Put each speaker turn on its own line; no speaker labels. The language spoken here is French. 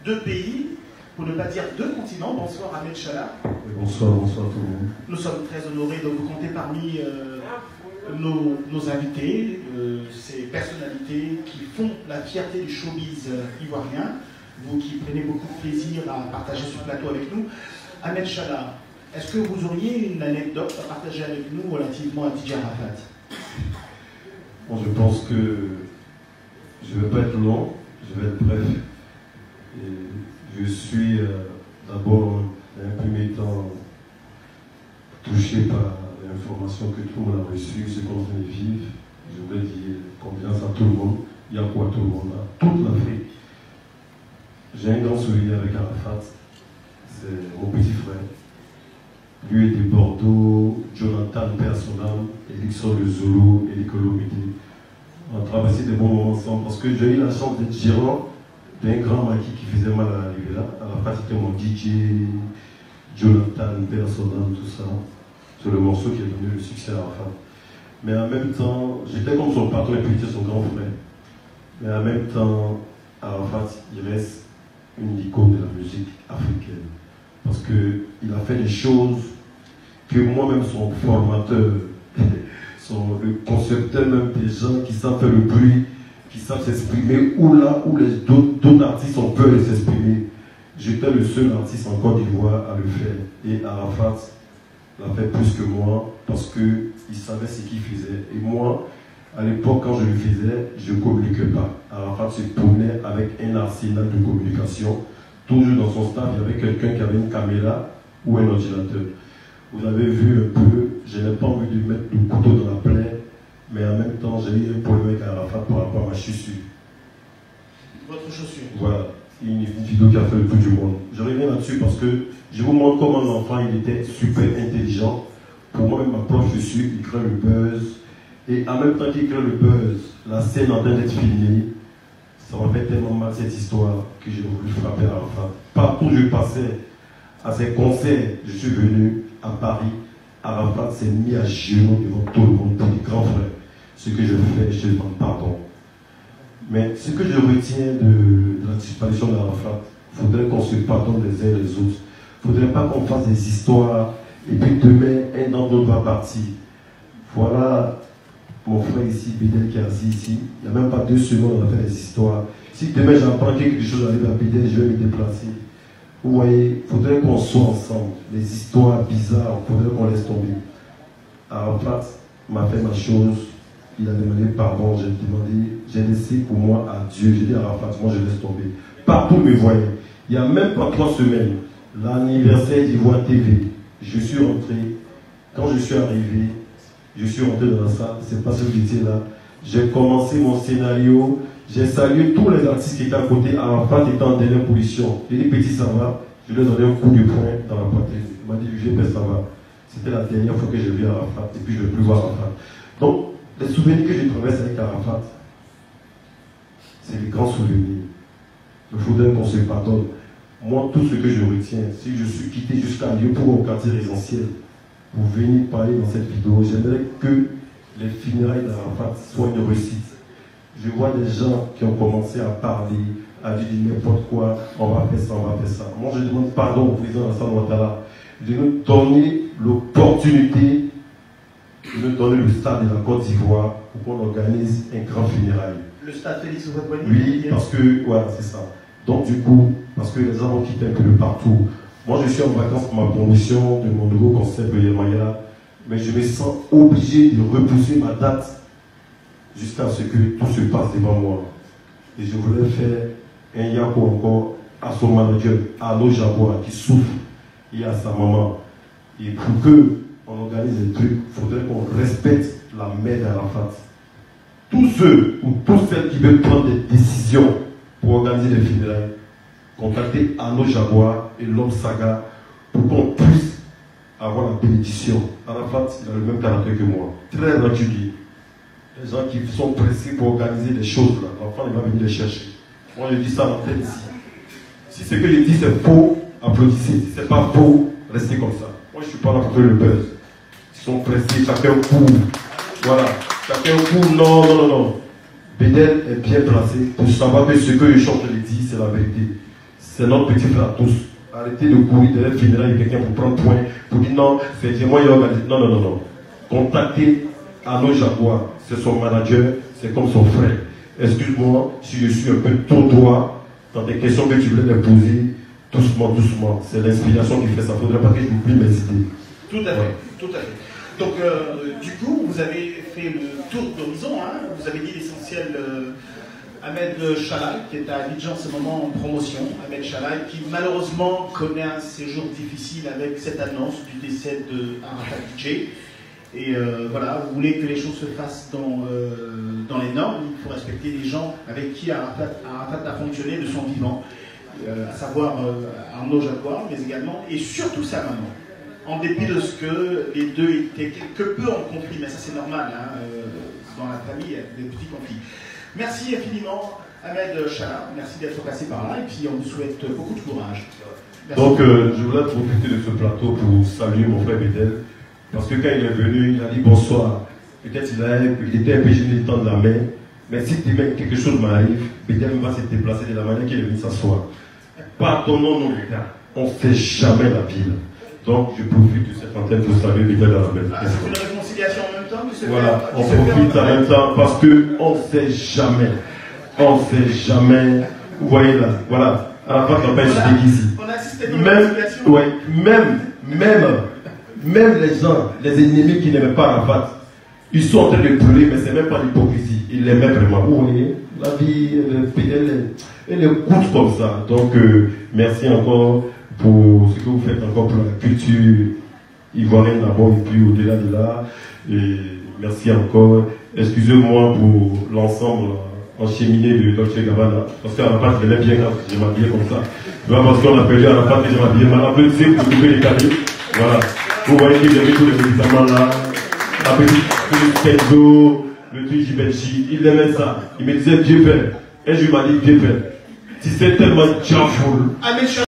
deux pays, pour ne pas dire deux continents. Bonsoir Ahmed Chala.
Bonsoir, bonsoir tout le monde.
Nous sommes très honorés de vous compter parmi nos invités, ces personnalités qui font la fierté du showbiz ivoirien. Vous qui prenez beaucoup de plaisir à partager ce plateau avec nous. Ahmed Chala, est-ce que vous auriez une anecdote à partager avec nous relativement à Didier Arafat?
Bon, je pense que je ne vais pas être long, je vais être bref. Et je suis d'abord, dans un premier temps, touché par l'information que tout le monde a reçue, ce qu'on vient de vivre. Je voudrais dire confiance à tout le monde. Il y a quoi tout le monde, à toute l'Afrique. J'ai un grand souvenir avec Arafat, c'est mon petit frère. Lui était Bordeaux, Jonathan Personam, Elixon le Zulu et Nicolomité. On a traversé des bons moments ensemble parce que j'ai eu la chance d'être gérant d'un grand maquis qui faisait mal à l'arrivée là. Arafat c'était mon DJ, Jonathan Personam, tout ça. C'est le morceau qui a donné le succès à Arafat. Mais en même temps, j'étais comme son patron et puis j'étais son grand frère. Mais en même temps, Arafat, il reste une icône de la musique africaine. Parce qu'il a fait des choses que moi-même, son formateur, le concepteur même des gens qui savent faire le bruit, qui savent s'exprimer, ou là où les d'autres artistes ont peur de s'exprimer. J'étais le seul artiste en Côte d'Ivoire à le faire. Et Arafat l'a fait plus que moi parce qu'il savait ce qu'il faisait. Et moi, à l'époque, quand je le faisais, je ne communiquais pas. Arafat se tournait avec un arsenal de communication. Toujours dans son staff, il y avait quelqu'un qui avait une caméra ou un ordinateur. Vous avez vu un peu, je n'ai pas envie de mettre le couteau dans la plaie, mais en même temps, j'ai eu un problème avec Arafat par rapport à ma chaussure.
Votre chaussure?
Voilà, une vidéo qui a fait le tour du monde. Je reviens là-dessus parce que je vous montre comment l'enfant, il était super intelligent. Pour moi, même ma propre chaussure, il crée le buzz. Et en même temps qu'il crée le buzz, la scène en train d'être filmée, ça m'a fait tellement mal cette histoire que j'ai voulu frapper Arafat. Partout où je passais, à ses concerts, je suis venu à Paris, Arafat s'est mis à genoux devant tout le monde, pour les grands frères. Ce que je fais, je demande pardon. Mais ce que je retiens de la disparition d'Arafat, il faudrait qu'on se pardonne les uns les autres. Il ne faudrait pas qu'on fasse des histoires et puis demain, un d'entre nous va partir. Voilà mon frère ici, Bédel, qui est assis ici. Il n'y a même pas 2 secondes, on a fait des histoires. Si demain j'apprends quelque chose arrive à Bédel, je vais me déplacer. Vous voyez, il faudrait qu'on soit ensemble. Les histoires bizarres, il faudrait qu'on laisse tomber. Arafat m'a fait ma chose, il a demandé pardon, j'ai demandé, j'ai laissé pour moi à Dieu. J'ai dit à Arafat, moi je laisse tomber. Partout me voyait. Il n'y a même pas 3 semaines, l'anniversaire d'Ivoire TV, je suis rentré. Quand je suis arrivé, je suis rentré dans la salle, c'est pas ce que j'étais là. J'ai commencé mon scénario. J'ai salué tous les artistes qui étaient à côté. Arafat était en dernière position. J'ai dit, petit, ça va. Je lui ai donné un coup de poing dans la poitrine. Il m'a dit, ben, ça va. C'était la dernière fois que j'ai vu Arafat. Et puis, je ne vais plus voir Arafat. Donc, les souvenirs que je traverse avec Arafat, c'est des grands souvenirs. Il faudrait qu'on se pardonne. Moi, tout ce que je retiens, si je suis quitté jusqu'à Lyon pour mon quartier résidentiel, pour venir parler dans cette vidéo, j'aimerais que les funérailles d'Arafat soient une réussite. Je vois des gens qui ont commencé à parler, à dire n'importe quoi, on va faire ça, on va faire ça. Moi, je demande pardon au président Alassane Ouattara de nous donner l'opportunité de nous donner le stade de la Côte d'Ivoire pour qu'on organise un grand funérail.
Le stade Félix Houphouët-Boigny?
Oui, parce que, voilà, c'est ça. Donc, du coup, parce que les gens ont quitté un peu de partout. Moi, je suis en vacances pour ma promotion de mon nouveau concept de Yamaya, mais je me sens obligé de repousser ma date jusqu'à ce que tout se passe devant moi. Et je voulais faire un yako encore à son manager, Arnaud Jabois, qui souffre, et à sa maman. Et pour qu'on organise des trucs, il faudrait qu'on respecte la mère d'Arafat. Tous ceux ou toutes celles qui veulent prendre des décisions pour organiser les funérailles, contactez Arnaud Jabois et l'homme Saga pour qu'on puisse avoir la bénédiction. Arafat, il a le même caractère que moi, très régulier. Les gens qui sont pressés pour organiser des choses là, l'enfant il va venir les chercher. Moi je dis ça en tête ici. Si ce que je dis c'est faux, applaudissez. Si c'est pas faux, restez comme ça. Moi je suis pas là pour faire le buzz. Ils sont pressés, chacun court. Voilà, chacun court. Non, non. Bédel est bien placé pour savoir que ce que je chante, je dis, c'est la vérité. c'est notre petit frère tous. Arrêtez de courir de la funérailles de quelqu'un pour prendre point, pour dire non, c'est moi qui ai organisé. Non, non, non, non. Contactez Arnaud Jaguar, c'est son manager, c'est comme son frère. Excuse-moi si je suis un peu trop droit dans des questions que tu voulais me poser. Doucement, doucement. C'est l'inspiration qui fait ça. Il ne faudrait pas que je m'oublie mes idées.
Tout à fait, tout à fait. Donc, du coup, vous avez fait le tour d'horizon, hein. Vous avez dit l'essentiel. Ahmed Chalai, qui est à Abidjan en ce moment en promotion. Ahmed Chalai, qui malheureusement connaît un séjour difficile avec cette annonce du décès de Arafat DJ. Et voilà, vous voulez que les choses se fassent dans les normes. Il faut respecter les gens avec qui Arafat a fonctionné de son vivant, à savoir Arnaud Jaguar, mais également et surtout sa maman. En dépit de ce que les deux étaient quelque peu en conflit, mais ça c'est normal, hein, dans la famille, il y a des petits conflits. Merci infiniment, Ahmed Chalai, merci d'être passé par là, et puis on vous souhaite beaucoup de courage. Merci.
Donc je voulais profiter de ce plateau pour saluer mon frère Bédel, parce que quand il est venu, il a dit bonsoir. Peut-être il était un peu gêné de tendre la main, mais si demain quelque chose m'arrive, Bédel va se déplacer de la manière qu'il est venu s'asseoir. Pardonnons nos retards, on ne fait jamais la ville. Donc, je profite de cette antenne pour saluer Bédel Arabel.
C'est une réconciliation en même temps que
voilà, on profite en même temps parce qu'on ne sait jamais. On ne sait jamais. Vous voyez là, voilà. Arafat n'a pas expliqué ici.
On assiste à une réconciliation.
Ouais, même les gens, les ennemis qui n'aimaient pas Arafat, ils sont en train de pleurer, mais ce n'est même pas l'hypocrisie. Ils l'aimaient vraiment. Vous voyez, la vie, elle est courte comme ça. Donc, merci encore pour ce que vous faites encore pour la culture ivoirienne d'abord et puis au-delà de là. Et merci encore. Excusez-moi pour l'ensemble en cheminée de Dolce Gabbana. Parce qu'Arafat, je l'aime bien quand je m'habillais comme ça. Pas parce qu'on a perdu Arafat que je m'habillais mal. Après, c'est pour couper les cadets. Voilà. Vous voyez qu'il aimait tous les médicaments là. La petite Kenzo, le truc Givenchy. Il aimait ça. Il me disait Dieu Père. Et je lui ai dit Dieu Père. Si c'est tellement joyful.